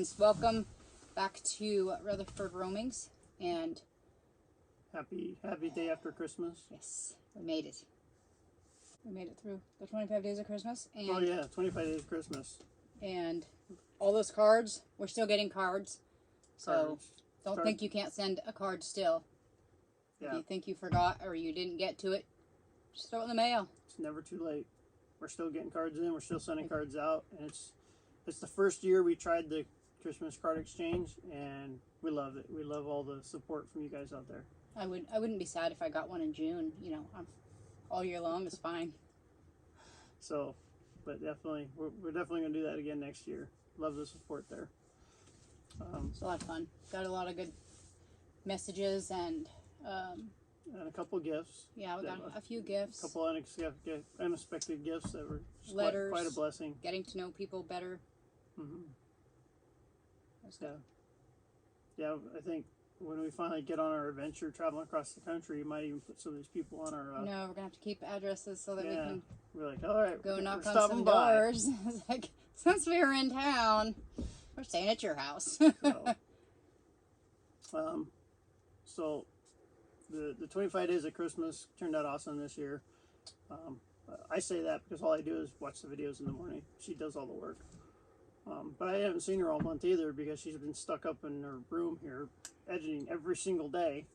friends, welcome back to Rutherford Roamings, and happy day after Christmas. Yes, we made it. We made it through the 25 days of Christmas. And, oh yeah, 25 days of Christmas. And all those cards, we're still getting cards. So don't think you can't send a card still. Yeah. If you think you forgot or you didn't get to it, just throw it in the mail. It's never too late. We're still getting cards in. We're still sending cards out. And it's the first year we tried the Christmas card exchange, and we love it. We love all the support from you guys out there. I wouldn't be sad if I got one in June. You know, all year long is fine. So, but definitely, we're definitely going to do that again next year. Love the support there. It's a lot of fun. Got a lot of good messages and a couple gifts. Yeah, we got a few gifts. A couple unexpected gifts that were letters, quite a blessing. Getting to know people better. Mm-hmm. Yeah, I think when we finally get on our adventure traveling across the country, you might even put some of these people on our... No, we're going to have to keep addresses so that we can... We're like, all right, go knock on some doors. It's like, since we were in town, we're staying at your house. So the 25 days of Christmas turned out awesome this year. I say that because all I do is watch the videos in the morning. She does all the work. But I haven't seen her all month either because she's been stuck up in her room here editing every single day.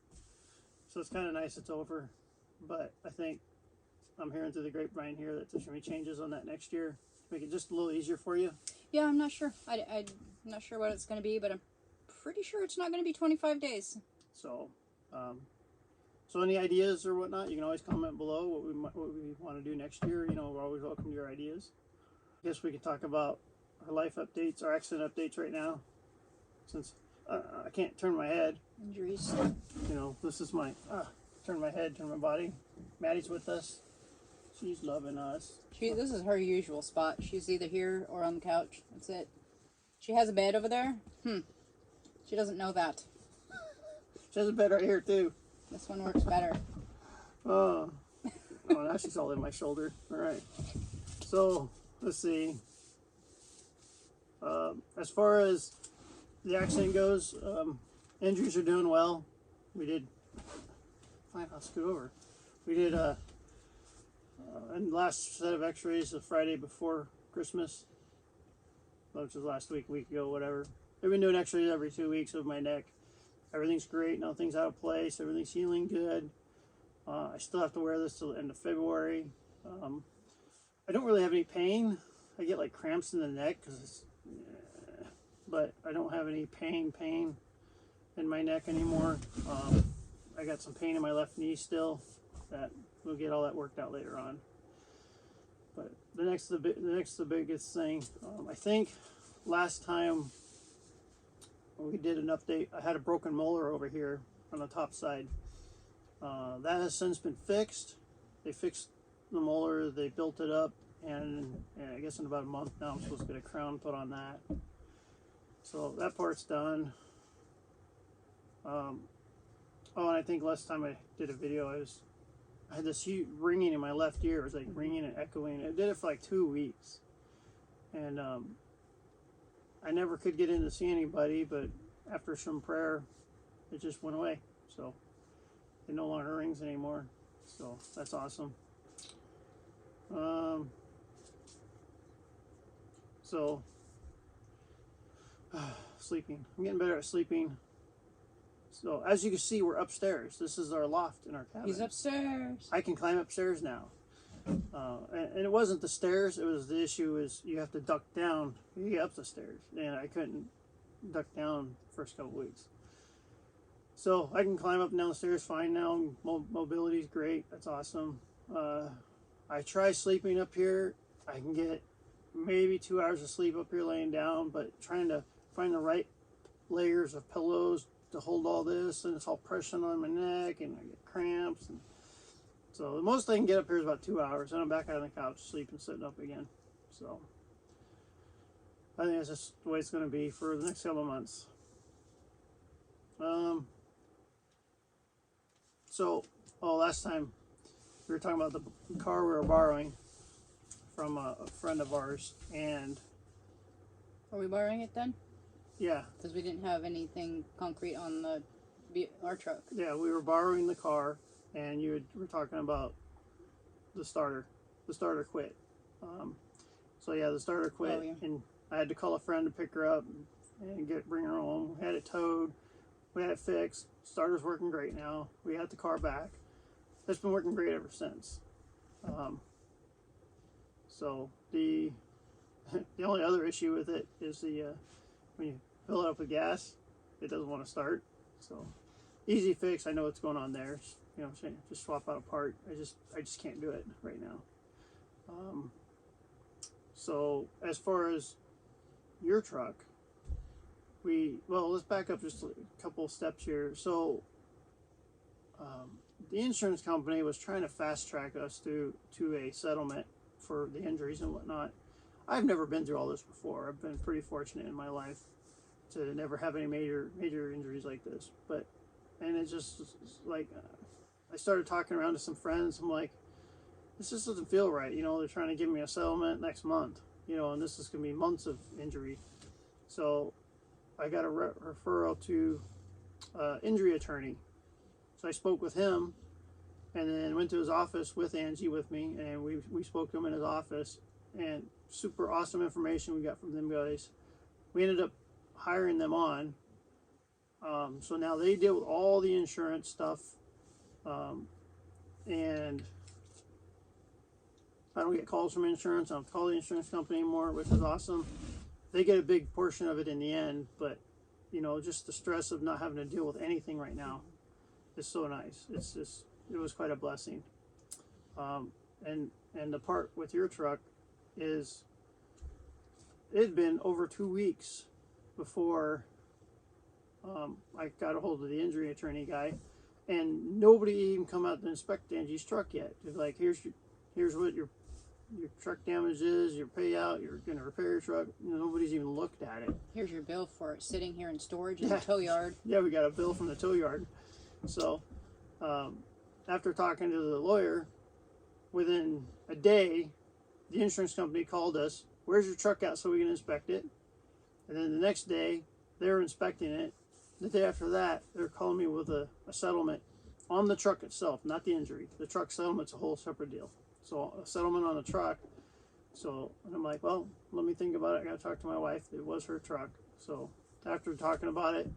So it's kind of nice it's over. But I think I'm hearing through the grapevine here that there's going to be changes on that next year to make it just a little easier for you. Yeah, I'm not sure. I'm not sure what it's going to be, but I'm pretty sure it's not going to be 25 days. So, so any ideas or whatnot, you can always comment below what we want to do next year. You know, we're always welcome to your ideas. I guess we can talk about our life updates, our accident updates right now, since I can't turn my head. Injuries. You know, this is my, turn my head, turn my body. Maddie's with us. She's loving us. This is her usual spot. She's either here or on the couch. That's it. She has a bed over there. She doesn't know that. She has a bed right here too. This one works better. Oh, now she's all in my shoulder. All right. So, let's see. As far as the accident goes, injuries are doing well. We did, fine, I'll scoot over. We did, and last set of x-rays the Friday before Christmas, which was last week ago, whatever. We've been doing x-rays every 2 weeks of my neck. Everything's great, nothing's out of place, everything's healing good. I still have to wear this till the end of February. I don't really have any pain. I get like cramps in the neck, but I don't have any pain in my neck anymore. I got some pain in my left knee still. That we'll get all that worked out later on. But the biggest thing, I think last time when we did an update, I had a broken molar over here on the top side. That has since been fixed. They fixed the molar, they built it up, and I guess in about a month now I'm supposed to get a crown put on that. So that part's done. Oh, and I think last time I did a video, I had this huge ringing in my left ear. It was like ringing and echoing. I did it for like 2 weeks. And I never could get in to see anybody, but after some prayer, it just went away. So it no longer rings anymore. So that's awesome. So sleeping. I'm getting better at sleeping. So as you can see, we're upstairs. This is our loft in our cabin. He's upstairs. I can climb upstairs now. And it wasn't the stairs. It was the issue is you have to duck down to get up the stairs. And I couldn't duck down the first couple weeks. So I can climb up and down the stairs fine now. Mobility is great. That's awesome. I try sleeping up here. I can get maybe 2 hours of sleep up here laying down, but trying to find the right layers of pillows to hold all this, and it's all pressing on my neck, and I get cramps. And so the most I can get up here is about 2 hours, and I'm back out on the couch, sleeping, sitting up again. So I think that's just the way it's going to be for the next couple of months. Last time we were talking about the car we were borrowing from a friend of ours, and are we borrowing it then? Yeah. Because we didn't have anything concrete on our truck. Yeah, we were borrowing the car, and were talking about the starter. The starter quit. So yeah, the starter quit, and I had to call a friend to pick her up and bring her home. We had it towed. We had it fixed. Starter's working great now. We had the car back. It's been working great ever since. So the only other issue with it is when you fill it up with gas, it doesn't want to start. So easy fix. I know what's going on there. You know, just swap out a part. I just can't do it right now. So as far as your truck, let's back up just a couple of steps here. So the insurance company was trying to fast track us to a settlement for the injuries and whatnot. I've never been through all this before. I've been pretty fortunate in my life to never have any major injuries like this. And it's just like, I started talking around to some friends. I'm like, this just doesn't feel right. You know, they're trying to give me a settlement next month, you know, and this is going to be months of injury. So I got a referral to injury attorney. So I spoke with him, and then went to his office with Angie with me, and we spoke to him in his office, and super awesome information we got from them guys. We ended up hiring them on. So now they deal with all the insurance stuff, and I don't get calls from insurance. I don't call the insurance company anymore, which is awesome. They get a big portion of it in the end, but you know, just the stress of not having to deal with anything right now is so nice. It was quite a blessing. And the part with your truck is, it had been over 2 weeks before I got a hold of the injury attorney guy, and nobody even come out to inspect Angie's truck yet. They're like, here's what your truck damage is, your payout, you're going to repair your truck. Nobody's even looked at it. Here's your bill for it sitting here in storage in the tow yard. Yeah, we got a bill from the tow yard. So after talking to the lawyer, within a day, the insurance company called us, where's your truck at so we can inspect it? And then the next day, they're inspecting it. The day after that, they're calling me with a settlement on the truck itself, not the injury. The truck settlement's a whole separate deal. So a settlement on the truck. So and I'm like, well, let me think about it. I got to talk to my wife. It was her truck. So after talking about it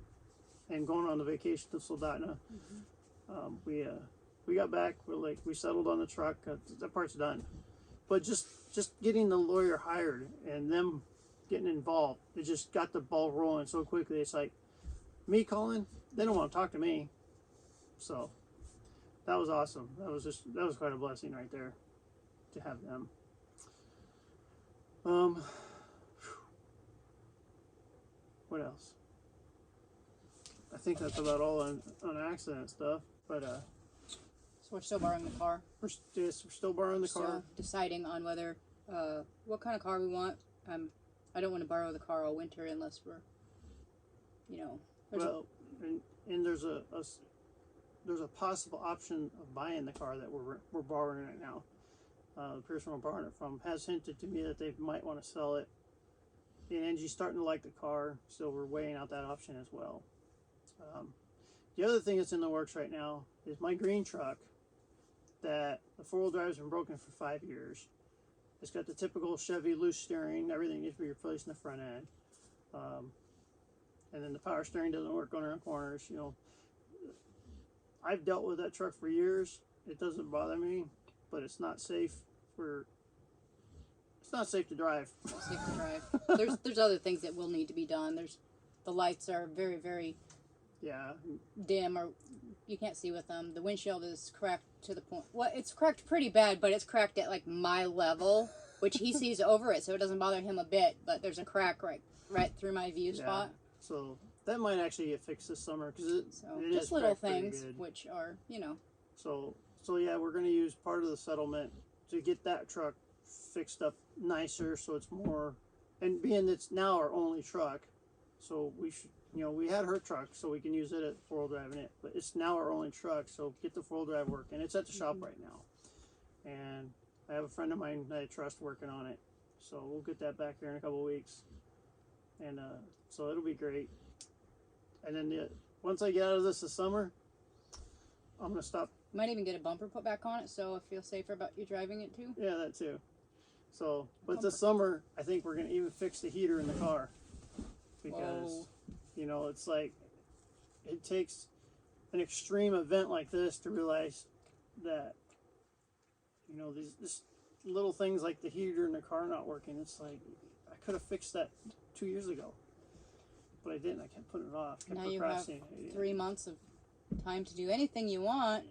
and going on the vacation to Soldotna, we got back. We settled on the truck. That part's done. But just getting the lawyer hired and them getting involved, it just got the ball rolling so quickly. It's like, me calling, they don't want to talk to me. So that was awesome. That was quite a blessing right there to have them. What else? I think that's about all on accident stuff. But so we're still borrowing the car. We're still borrowing the car. Still deciding on whether what kind of car we want. I don't want to borrow the car all winter unless we're, and there's a possible option of buying the car that we're borrowing right now. The person we're borrowing it from has hinted to me that they might want to sell it, and Angie's starting to like the car, so we're weighing out that option as well. The other thing that's in the works right now is my green truck, that the four-wheel drive's been broken for 5 years. It's got the typical Chevy loose steering. Everything needs to be replaced in the front end. And then the power steering doesn't work on around corners. You know, I've dealt with that truck for years. It doesn't bother me, but it's not safe to drive. It's not safe to drive. There's other things that will need to be done. The lights are very, very dim, or you can't see with them. The windshield is cracked to the point. Well, it's cracked pretty bad, but it's cracked at like my level, which he sees over it, so it doesn't bother him a bit. But there's a crack right through my view spot. So that might actually get fixed this summer, because it just little things, which are So yeah, we're going to use part of the settlement to get that truck fixed up nicer, so it's more. And being it's now our only truck, so we should. We had her truck, so we can use it at four-wheel drive in it, but it's now our only truck, so get the four-wheel drive working. It's at the shop right now, and I have a friend of mine that I trust working on it, so we'll get that back here in a couple of weeks. And so it'll be great. And then once I get out of this summer, I'm going to stop. Might even get a bumper put back on it, so I feel safer about you driving it too. Yeah, that too. So, but this summer, I think we're going to even fix the heater in the car. Because, you know, it's like, it takes an extreme event like this to realize that, you know, these little things like the heater in the car not working. It's like, I could have fixed that 2 years ago, but I didn't. I kept putting it off. Kept now you have 3 months of time to do anything you want.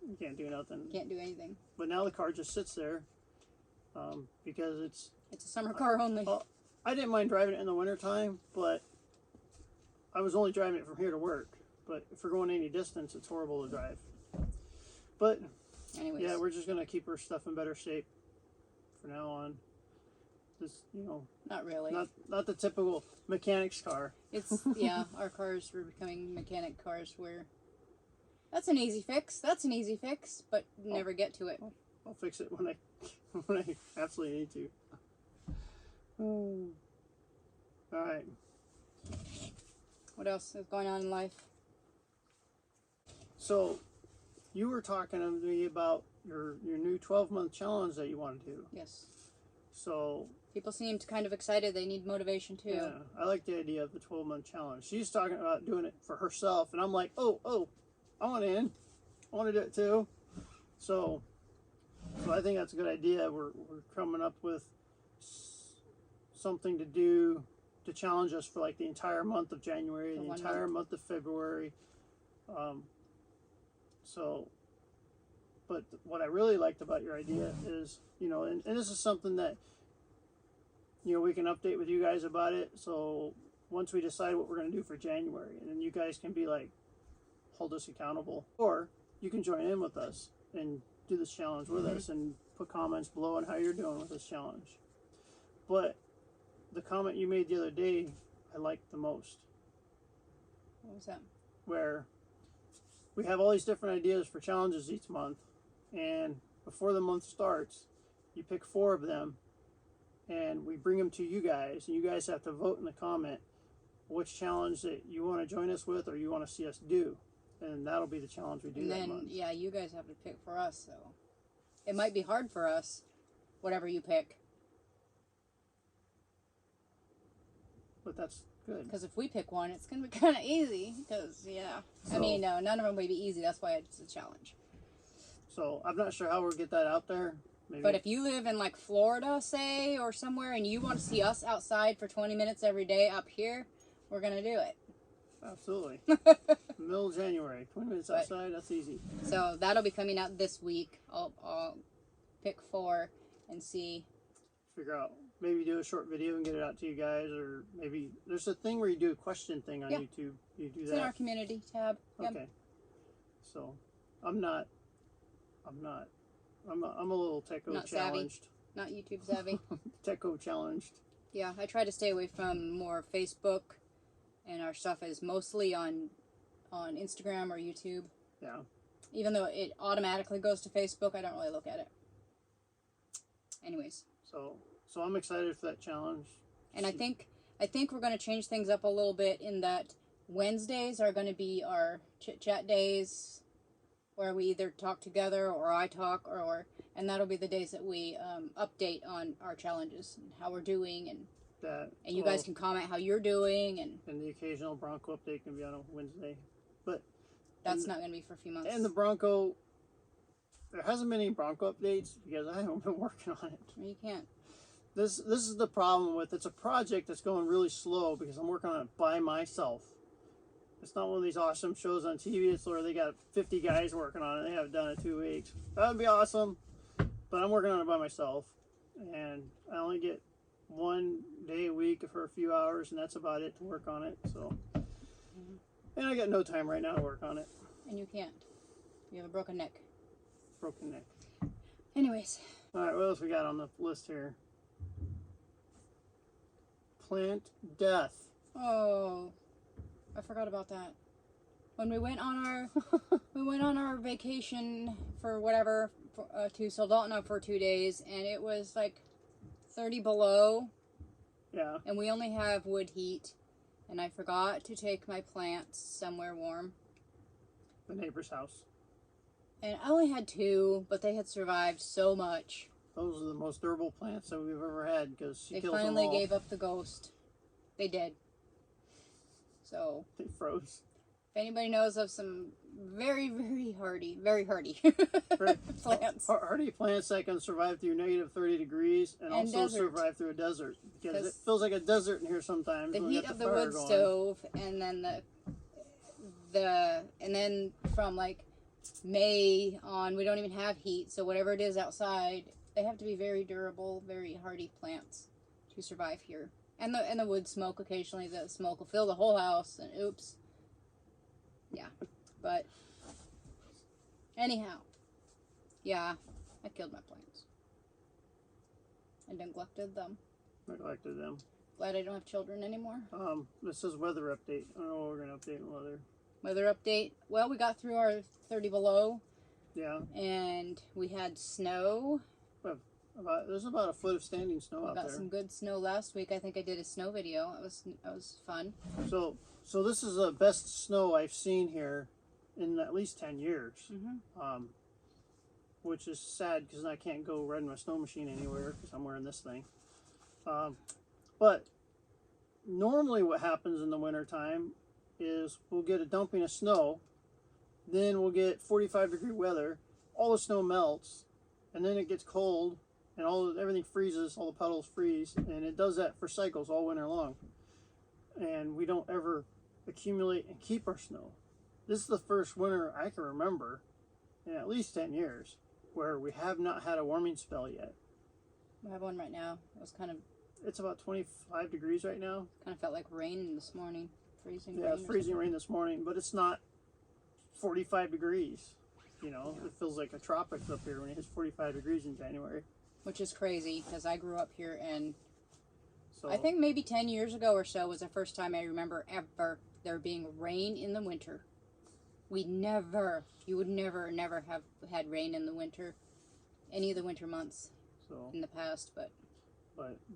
You can't do nothing. Can't do anything. But now the car just sits there because it's a summer car only. I didn't mind driving it in the wintertime, but I was only driving it from here to work. But if we're going any distance, it's horrible to drive. But anyways, yeah, we're just gonna keep our stuff in better shape from now on. Just, you know, not really. Not the typical mechanic's car. It's yeah, our cars were becoming mechanic cars where that's an easy fix. That's an easy fix, but never get to it. I'll fix it when I absolutely need to. All right. What else is going on in life? So, you were talking to me about your new 12-month challenge that you want to do. Yes. So people seemed kind of excited. They need motivation too. Yeah, I like the idea of the 12-month challenge. She's talking about doing it for herself, and I'm like, oh, I want in. I want to do it too. So I think that's a good idea. We're coming up with something to do to challenge us for like the entire month of January, the entire month of February. But what I really liked about your idea is, you know, and this is something that, you know, we can update with you guys about it. So once we decide what we're going to do for January, and then you guys can be like, hold us accountable, or you can join in with us and do this challenge with us and put comments below on how you're doing with this challenge. But the comment you made the other day, I liked the most. What was that? Where we have all these different ideas for challenges each month, and before the month starts, you pick 4 of them, and we bring them to you guys, and you guys have to vote in the comment which challenge that you want to join us with or you want to see us do, and that'll be the challenge we do that month. Yeah, you guys have to pick for us, so it might be hard for us, whatever you pick. But that's good. Because if we pick one, it's going to be kind of easy. Because, yeah. So, I mean, no, none of them will be easy. That's why it's a challenge. So, I'm not sure how we'll get that out there. Maybe. But if you live in, like, Florida, say, or somewhere, and you want to see us outside for 20 minutes every day up here, we're going to do it. Absolutely. Middle of January. 20 minutes outside, that's easy. So, that'll be coming out this week. I'll pick 4 and see. Figure out. Maybe do a short video and get it out to you guys, or maybe there's a thing where you do a question thing on YouTube. You do it's that. in our community tab. Okay. Yep. So, I'm a little techo challenged. Not YouTube savvy. Techo challenged. Yeah, I try to stay away from more Facebook, and our stuff is mostly on Instagram or YouTube. Yeah. Even though it automatically goes to Facebook, I don't really look at it. Anyways. So I'm excited for that challenge. And I think we're going to change things up a little bit in that Wednesdays are going to be our chit chat days, where we either talk together or I talk, and that'll be the days that we update on our challenges and how we're doing, and you guys can comment how you're doing, and the occasional Bronco update can be on a Wednesday, but that's not going to be for a few months. And the Bronco, there hasn't been any Bronco updates because I haven't been working on it. You can't. This is the problem with it's a project that's going really slow because I'm working on it by myself. It's not one of these awesome shows on TV. It's where they got 50 guys working on it. They haven't done it 2 weeks. That would be awesome, but I'm working on it by myself, and I only get 1 day a week for a few hours, and that's about it to work on it. So, and I got no time right now to work on it. And you can't. You have a broken neck. Broken neck. Anyways. All right, what else we got on the list here? Plant death. Oh, I forgot about that. When we went on our vacation for whatever to Soldotna for 2 days, and it was like 30 below, Yeah. And we only have wood heat. And I forgot to take my plants somewhere warm. The neighbor's house. And I only had 2, but they had survived so much. Those are the most durable plants that we've ever had because she kills them all. They finally gave up the ghost. They did. So they froze. If anybody knows of some very, very hardy plants. Hardy plants that can survive through negative 30 degrees and also desert. Survive through a desert. Because it feels like a desert in here sometimes. The heat of the wood stove and then and then from like May on, we don't even have heat. So whatever it is outside, they have to be very durable, very hardy plants to survive here. And the wood smoke, occasionally the smoke will fill the whole house and oops. Yeah. But anyhow, yeah, I killed my plants. I neglected them. Glad I don't have children anymore. This says weather update. I don't know what we're going to update on weather. Weather update. Well, we got through our 30 below. Yeah. And we had snow. There's about a foot of standing snow out there. Got some good snow last week. I think I did a snow video. It was fun. So this is the best snow I've seen here in at least 10 years. Mm-hmm. Which is sad because I can't go riding my snow machine anywhere because I'm wearing this thing. But normally what happens in the wintertime is we'll get a dumping of snow, then we'll get 45-degree weather, all the snow melts, and then it gets cold, and everything freezes, all the puddles freeze, and it does that for cycles all winter long. And we don't ever accumulate and keep our snow. This is the first winter I can remember in at least 10 years where we have not had a warming spell yet. We have one right now. It's about 25 degrees right now. Kind of felt like rain this morning. Freezing rain. Yeah, freezing rain this morning, but it's not 45 degrees. You know, It feels like a tropics up here when it hits 45 degrees in January. Which is crazy because I grew up here and I think maybe 10 years ago or so was the first time I remember ever there being rain in the winter. You would never have had rain in the winter, any of the winter months in the past, but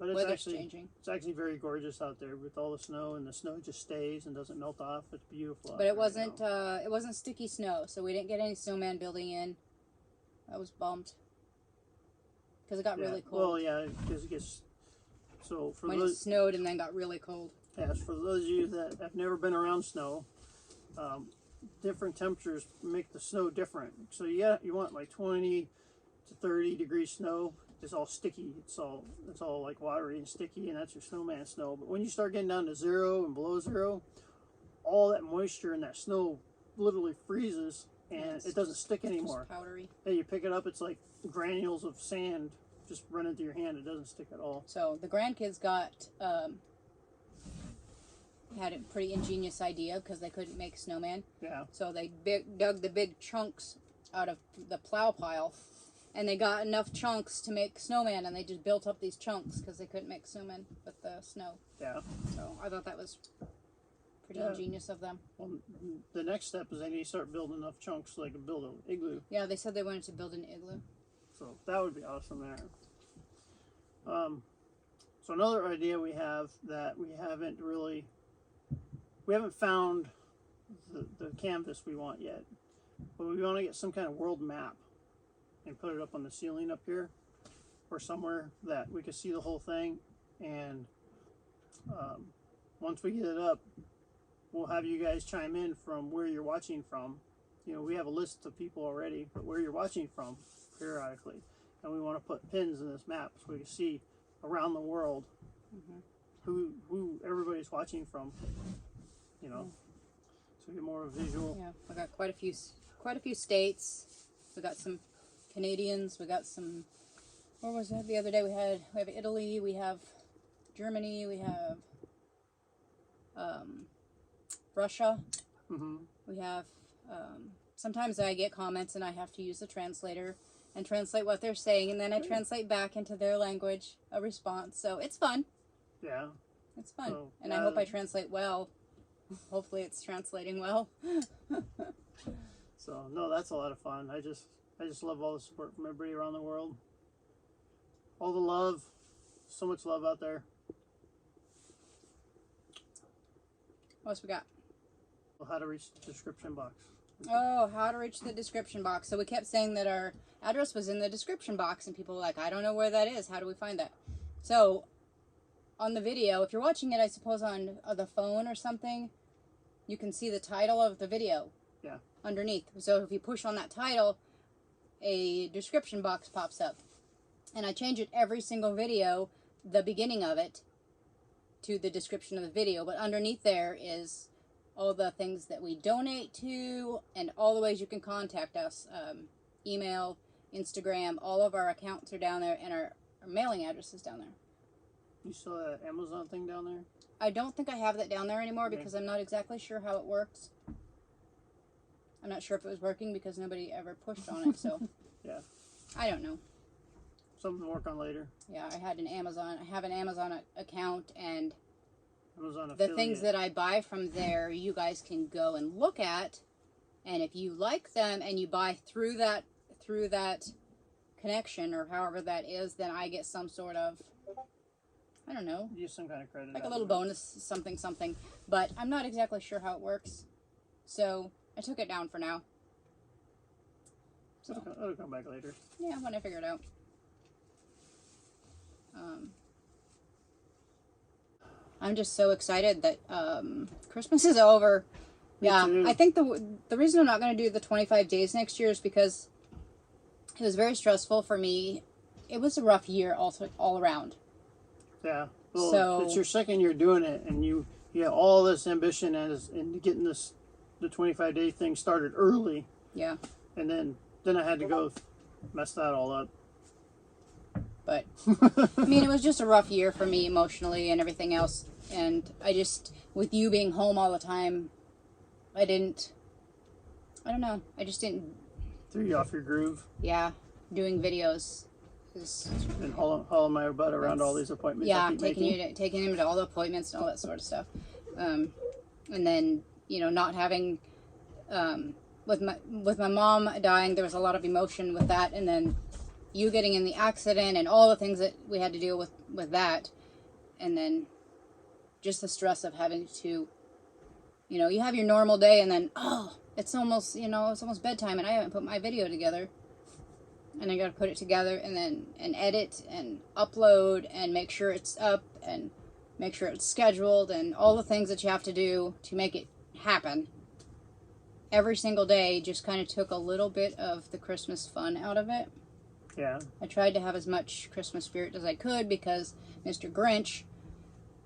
it's changing. It's actually very gorgeous out there with all the snow, and the snow just stays and doesn't melt off. It's beautiful. But it wasn't sticky snow, so we didn't get any snowman building in. I was bummed because it got really cold. Well, yeah, because it gets it snowed and then got really cold. Yes, for those of you that have never been around snow, different temperatures make the snow different. So you want like 20 to 30 degree snow. It's all sticky. It's all like watery and sticky, and that's your snowman snow. But when you start getting down to 0 and below 0, all that moisture in that snow literally freezes, and it doesn't stick anymore. Just powdery. Yeah, you pick it up, it's like granules of sand just running through your hand. It doesn't stick at all. So the grandkids had a pretty ingenious idea because they couldn't make snowman. Yeah. So they dug the big chunks out of the plow pile, and they got enough chunks to make snowman, and they just built up these chunks because they couldn't make snowman with the snow. Yeah. So I thought that was pretty ingenious of them. Well, the next step is they need to start building enough chunks so they can build an igloo. Yeah, they said they wanted to build an igloo. So that would be awesome there. So another idea we have that we haven't found the canvas we want yet, but we want to get some kind of world map and put it up on the ceiling up here or somewhere that we can see the whole thing. And once we get it up, we'll have you guys chime in from where you're watching from. You know, we have a list of people already, but where you're watching from periodically. And we want to put pins in this map so we can see around the world who everybody's watching from. You know, so we get more of a visual. Yeah, we got quite a few states. We got some Canadians. We got some. Where was that the other day? We have Italy. We have Germany. We have Russia. Mm-hmm. We have. Sometimes I get comments and I have to use the translator and translate what they're saying, and then I translate back into their language a response. So it's fun. Yeah. It's fun, and I hope I translate well. Hopefully it's translating well. So no, that's a lot of fun. I just love all the support from everybody around the world. All the love, so much love out there. What else we got? Well, how to reach the description box. Oh, how to reach the description box. So we kept saying that our address was in the description box, and people were like, I don't know where that is. How do we find that? So on the video, if you're watching it, I suppose on the phone or something, you can see the title of the video. Yeah. Underneath. So if you push on that title, a description box pops up. And I change it every single video, the beginning of it, to the description of the video. But underneath there is all the things that we donate to and all the ways you can contact us. Email, Instagram, all of our accounts are down there, and our mailing address is down there. You saw that Amazon thing down there? I don't think I have that down there anymore because I'm not exactly sure how it works. I'm not sure if it was working because nobody ever pushed on it, so. Yeah. I don't know. Something to work on later. Yeah, I have an Amazon account, and Amazon the affiliate. things that I buy from there, you guys can go and look at, and if you like them and you buy through that connection or however that is, then I get some sort of, I don't know, Use some kind of credit. like a little bonus, something. But I'm not exactly sure how it works, so I took it down for now. So It'll come back later. yeah, when I figure it out. I'm just so excited that Christmas is over. Me Yeah, too. I think the reason I'm not going to do the 25 days next year is because it was very stressful for me. It was a rough year all around. Yeah. Well, So- it's your second year doing it, and you have all this ambition and getting the 25-day thing started early, Yeah, and then I had to go mess that all up. but I mean, it was just a rough year for me emotionally and everything else. And I just, with you being home all the time, I don't know. I just didn't, Threw you off your groove yeah, doing videos is, and hauling my butt around all these appointments. I yeah, keep taking making. taking him to all the appointments and all that sort of stuff. And then, not having, with my mom dying, there was a lot of emotion with that. And then you getting in the accident and all the things that we had to deal with that. And then just the stress of having to, you have your normal day, and then, it's almost, it's almost bedtime and I haven't put my video together. And I got to put it together and then edit and upload and make sure it's up and make sure it's scheduled and all the things that you have to do to make it happen. Every single day just kind of took a little bit of the Christmas fun out of it. Yeah. I tried to have as much Christmas spirit as I could because Mr. Grinch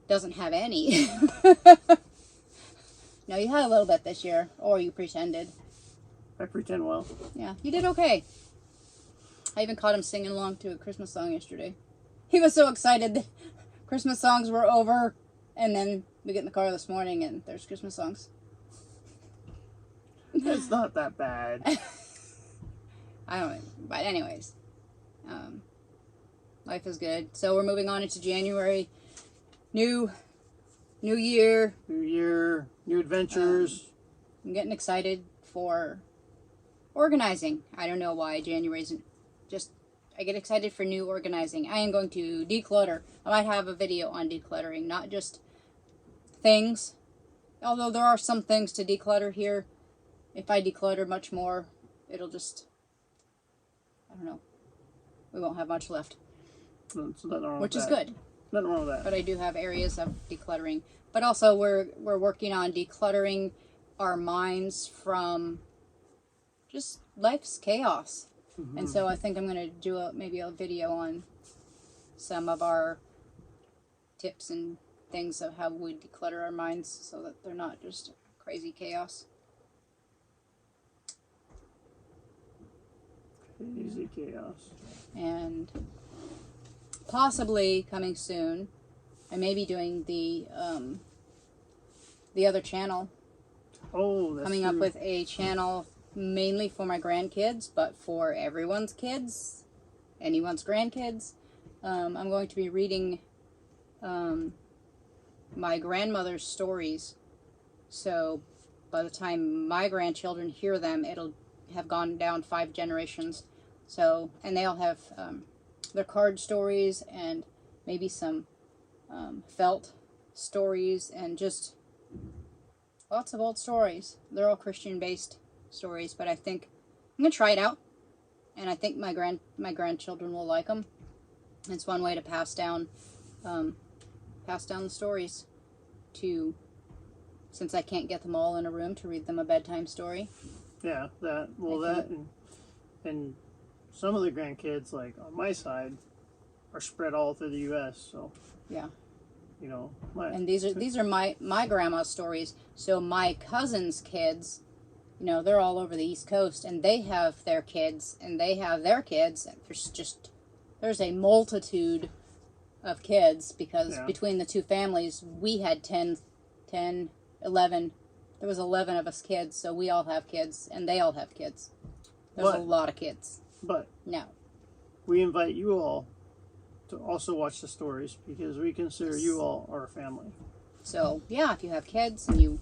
doesn't have any. No, you had a little bit this year, or you pretended. I pretend well. Yeah, you did okay. I even caught him singing along to a Christmas song yesterday. He was so excited that Christmas songs were over, and then we get in the car this morning and there's Christmas songs. It's not that bad. I don't know, but anyways, life is good. So we're moving on into January. New year. New year, new adventures. I'm getting excited for organizing. I don't know why January isn't just... I get excited for new organizing. I am going to declutter. I might have a video on decluttering, not just things. Although there are some things to declutter here. If I declutter much more, it'll just... I don't know. We won't have much left. There's nothing wrong Which with is that. good. Nothing wrong with that. But I do have areas of decluttering. But also we're working on decluttering our minds from just life's chaos. Mm-hmm. And so I think I'm going to do maybe a video on some of our tips and things of how we declutter our minds so that they're not just crazy chaos. Easy chaos. And possibly coming soon, I may be doing the other channel. Oh, that's Coming true. up with a channel mainly for my grandkids, but for everyone's kids, anyone's grandkids. I'm going to be reading my grandmother's stories. So by the time my grandchildren hear them, it'll have gone down 5 generations. So, and they all have their card stories and maybe some felt stories and just Lots of old stories. They're all Christian-based stories, but I think I'm gonna try it out, and I think my grandchildren will like them. It's one way to pass down the stories to, since I can't get them all in a room, to read them a bedtime story. Yeah, and some of the grandkids, like on my side, are spread all through the U.S. So yeah, you know, and these are my grandma's stories. So my cousins' kids, you know, they're all over the East Coast, and they have their kids, and they have their kids. There's a multitude of kids because between the two families, we had 10, 11. There was 11 of us kids, so we all have kids, and they all have kids. There's a lot of kids. But no, we invite you all to also watch the stories because we consider you all our family. So yeah, if you have kids and you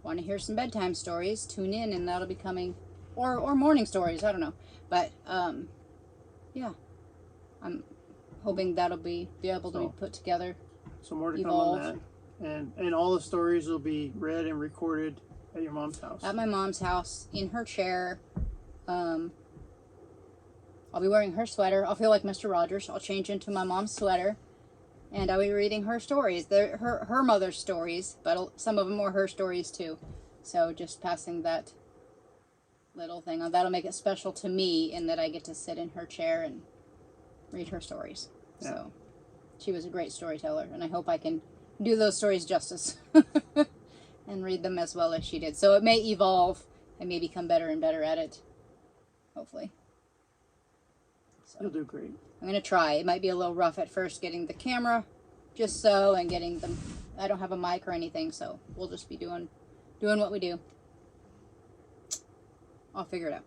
want to hear some bedtime stories, tune in, and that'll be coming, or morning stories. I don't know, but yeah, I'm hoping that'll be able to be put together. So more to come on that, and all the stories will be read and recorded at your mom's house. At my mom's house, in her chair. I'll be wearing her sweater. I'll feel like Mr. Rogers. I'll change into my mom's sweater, and I'll be reading her stories. They're her mother's stories, but some of them were her stories too. So just passing that little thing on. That'll make it special to me in that I get to sit in her chair and read her stories. Yeah. So she was a great storyteller, and I hope I can do those stories justice and read them as well as she did. So it may evolve. I may become better and better at it. Hopefully. So you'll do great. I'm going to try. It might be a little rough at first getting the camera just so, and getting them. I don't have a mic or anything, so we'll just be doing what we do. I'll figure it out.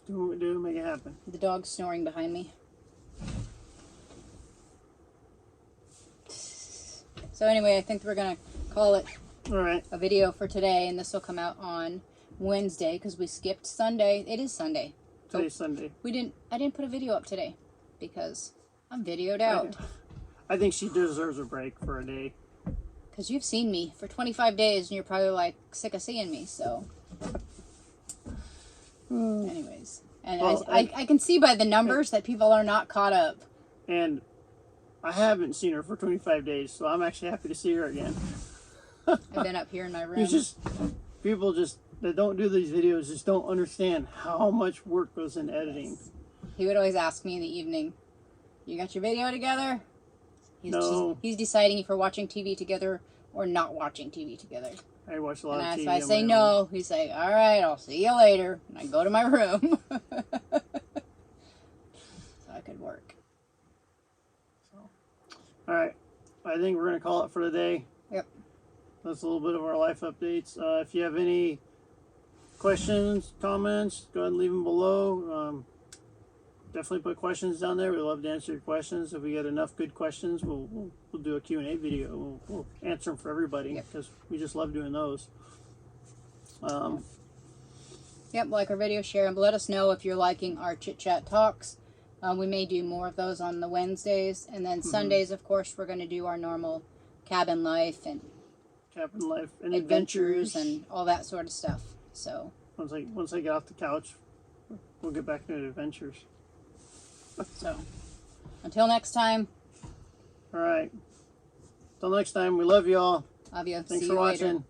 Do what we do, make it happen. The dog's snoring behind me. So anyway, I think we're going to call it a video for today, and this will come out on Wednesday because we skipped Sunday. It is Sunday. Today's Sunday. I didn't put a video up today because I'm videoed out. I think she deserves a break for a day. Because you've seen me for 25 days and you're probably like sick of seeing me, so. Anyways. And well, I can see by the numbers that people are not caught up. And I haven't seen her for 25 days, so I'm actually happy to see her again. I've been up here in my room. People that don't do these videos just don't understand how much work goes in editing. Yes. He would always ask me in the evening, "You got your video together?" He's deciding if we're watching TV together or not watching TV together. I watch a lot of TV. So I say no. He's like, "All right, I'll see you later." And I go to my room. So I could work. All right. I think we're going to call it for today. Yep. That's a little bit of our life updates. If you have any questions, comments, go ahead and leave them below. Definitely put questions down there. We love to answer your questions. If we get enough good questions, we'll do a Q&A video. We'll answer them for everybody because we just love doing those. Yep, like our video, share, and let us know if you're liking our Chit Chat Talks. We may do more of those on the Wednesdays, and then Sundays, of course, we're going to do our normal cabin life and adventures and all that sort of stuff. So once I get off the couch, we'll get back to the adventures. So until next time. All right. Until next time, we love you all. Love you. Thanks See for you watching. Later.